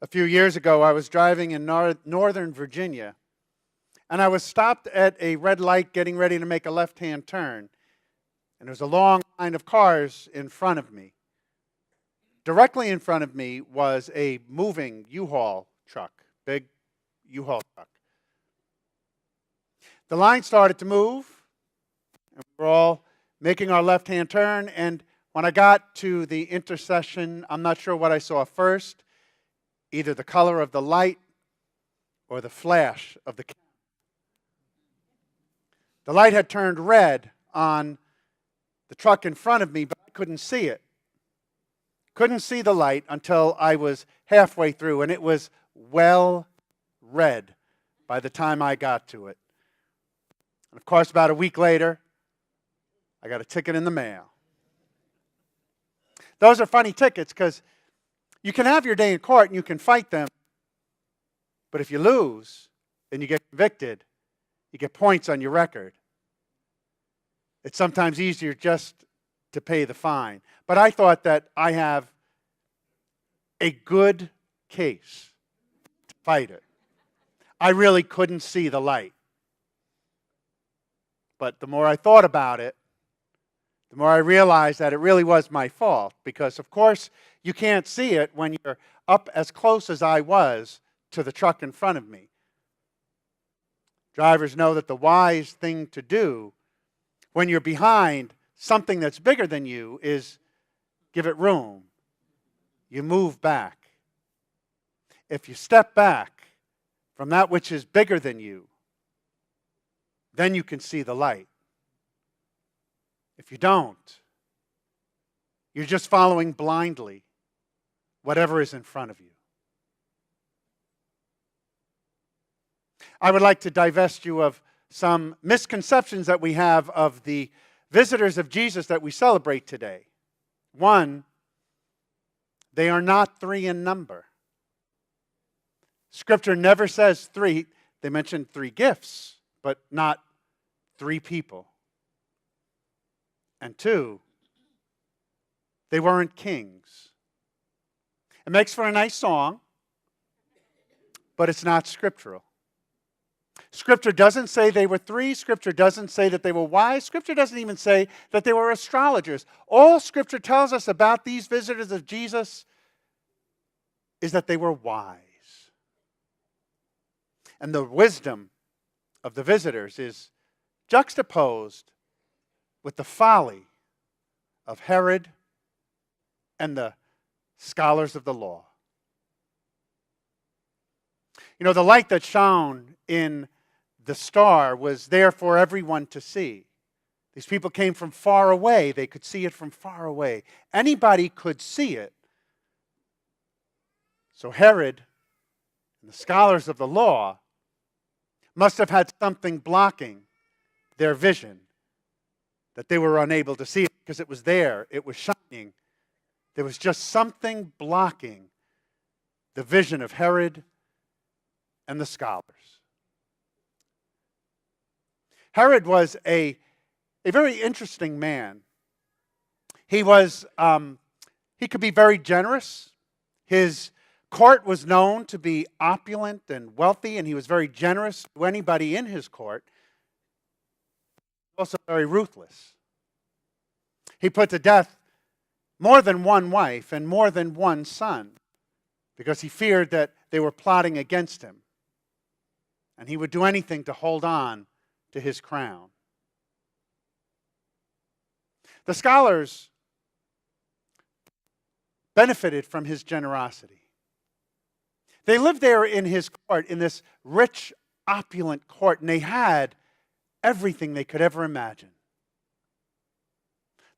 A few years ago, I was driving in Northern Virginia, and I was stopped at a red light getting ready to make a left-hand turn. And there was a long line of cars in front of me. Directly in front of me was a moving U-Haul truck, big U-Haul truck. The line started to move, and we were all making our left-hand turn, and when I got to the intersection, I'm not sure what I saw first, either the color of the light or the flash of the camera. The light had turned red on the truck in front of me, but I couldn't see it. Couldn't see the light until I was halfway through, and it was well red by the time I got to it. And of course, about a week later, I got a ticket in the mail. Those are funny tickets because you can have your day in court and you can fight them, but if you lose and you get convicted, you get points on your record. It's sometimes easier just to pay the fine. But I thought that I have a good case to fight it. I really couldn't see the light. But the more I thought about it, the more I realized that it really was my fault. Because, of course, you can't see it when you're up as close as I was to the truck in front of me. Drivers know that the wise thing to do when you're behind something that's bigger than you is give it room. You move back. If you step back from that which is bigger than you, then you can see the light. If you don't, you're just following blindly whatever is in front of you. I would like to divest you of some misconceptions that we have of the visitors of Jesus that we celebrate today. One, they are not three in number. Scripture never says three. They mention three gifts, but not three people. And two, they weren't kings. It makes for a nice song, but it's not scriptural. Scripture doesn't say they were three. Scripture doesn't say that they were wise. Scripture doesn't even say that they were astrologers. All Scripture tells us about these visitors of Jesus is that they were wise. And the wisdom of the visitors is juxtaposed with the folly of Herod and the scholars of the law. You know, the light that shone in the star was there for everyone to see. These people came from far away. They could see it from far away. Anybody could see it. So Herod and the scholars of the law must have had something blocking their vision, that they were unable to see it because it was there. It was shining. There was just something blocking the vision of Herod and the scholars. Herod was a very interesting man. He could be very generous. His court was known to be opulent and wealthy, and he was very generous to anybody in his court. Also very ruthless. He put to death more than one wife and more than one son because he feared that they were plotting against him. And he would do anything to hold on to his crown. The scholars benefited from his generosity. They lived there in his court, in this rich, opulent court, and they had everything they could ever imagine.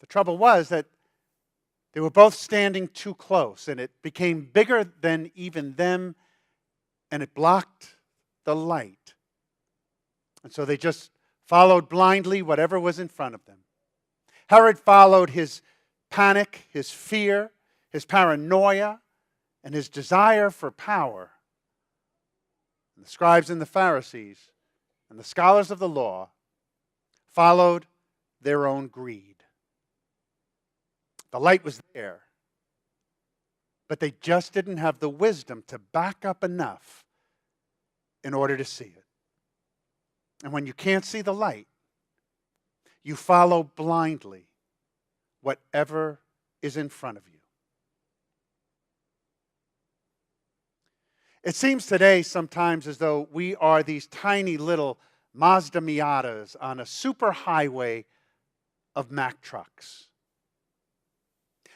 The trouble was that they were both standing too close, and it became bigger than even them, and it blocked the light. And so they just followed blindly whatever was in front of them. Herod followed his panic, his fear, his paranoia, and his desire for power. And the scribes and the Pharisees and the scholars of the law followed their own greed. The light was there, but they just didn't have the wisdom to back up enough in order to see it. And when you can't see the light, you follow blindly whatever is in front of you. It seems today sometimes as though we are these tiny little Mazda Miatas on a superhighway of Mack trucks.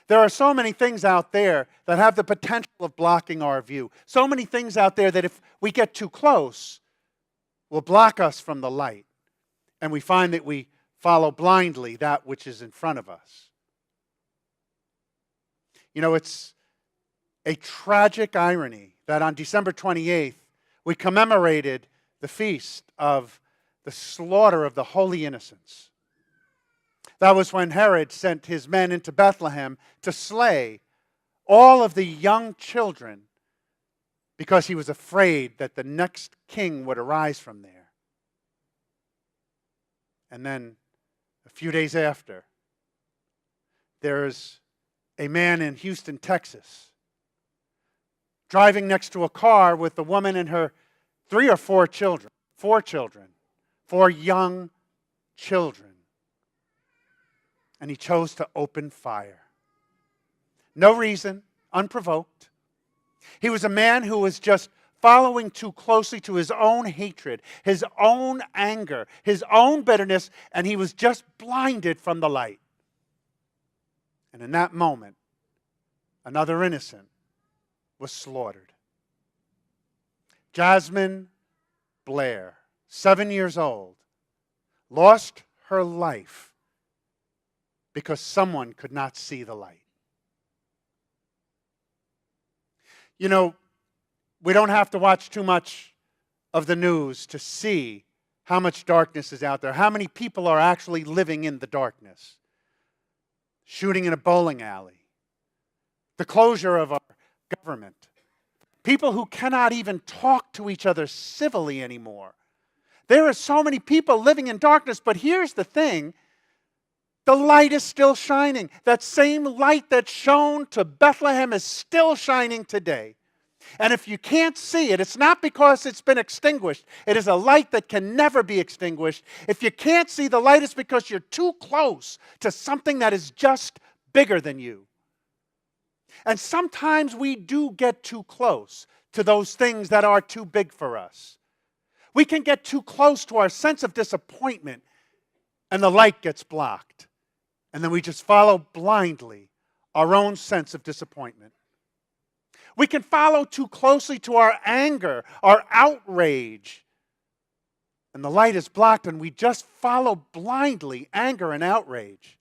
There are so many things out there that have the potential of blocking our view. So many things out there that if we get too close, will block us from the light. And we find that we follow blindly that which is in front of us. You know, it's a tragic irony that on December 28th, we commemorated the feast of the slaughter of the Holy Innocents. That was when Herod sent his men into Bethlehem to slay all of the young children because he was afraid that the next king would arise from there. And then a few days after, there's a man in Houston, Texas, driving next to a car with a woman and her 3 or 4 children, 4 young children. And he chose to open fire. No reason, unprovoked. He was a man who was just following too closely to his own hatred, his own anger, his own bitterness, and he was just blinded from the light. And in that moment, another innocent was slaughtered. Jasmine Blair, 7 years old, lost her life because someone could not see the light. You know, we don't have to watch too much of the news to see how much darkness is out there, how many people are actually living in the darkness. Shooting in a bowling alley, the closure of our government, people who cannot even talk to each other civilly anymore. There are so many people living in darkness, but here's the thing. The light is still shining. That same light that shone to Bethlehem is still shining today. And if you can't see it, it's not because it's been extinguished. It is a light that can never be extinguished. If you can't see the light, it's because you're too close to something that is just bigger than you. And sometimes we do get too close to those things that are too big for us. We can get too close to our sense of disappointment, and the light gets blocked. And then we just follow blindly our own sense of disappointment. We can follow too closely to our anger, our outrage. And the light is blocked and we just follow blindly anger and outrage.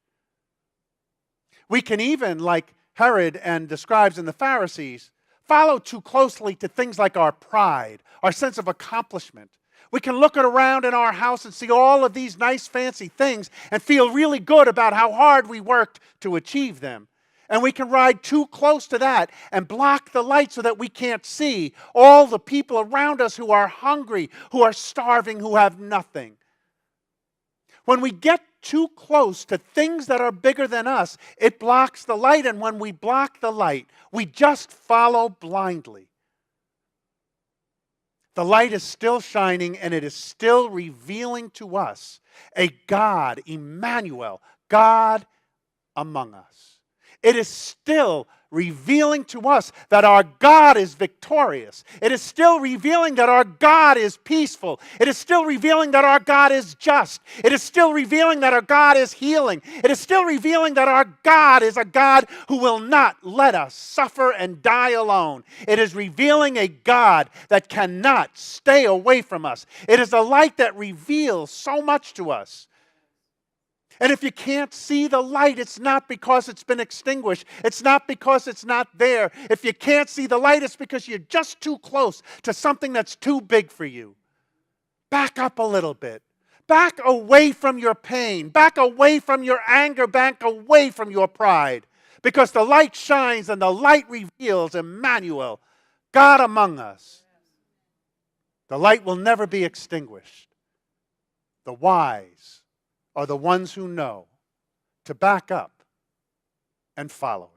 We can even, like Herod and the scribes and the Pharisees, follow too closely to things like our pride, our sense of accomplishment. We can look around in our house and see all of these nice fancy things and feel really good about how hard we worked to achieve them. And we can ride too close to that and block the light so that we can't see all the people around us who are hungry, who are starving, who have nothing. When we get too close to things that are bigger than us, it blocks the light. And when we block the light, we just follow blindly. The light is still shining and it is still revealing to us a God, Emmanuel, God among us. It is still revealing to us that our God is victorious. It is still revealing that our God is peaceful. It is still revealing that our God is just. It is still revealing that our God is healing. It is still revealing that our God is a God who will not let us suffer and die alone. It is revealing a God that cannot stay away from us. It is a light that reveals so much to us. And if you can't see the light, it's not because it's been extinguished. It's not because it's not there. If you can't see the light, it's because you're just too close to something that's too big for you. Back up a little bit. Back away from your pain. Back away from your anger. Back away from your pride. Because the light shines and the light reveals Emmanuel, God among us. The light will never be extinguished. The wise are the ones who know to back up and follow it.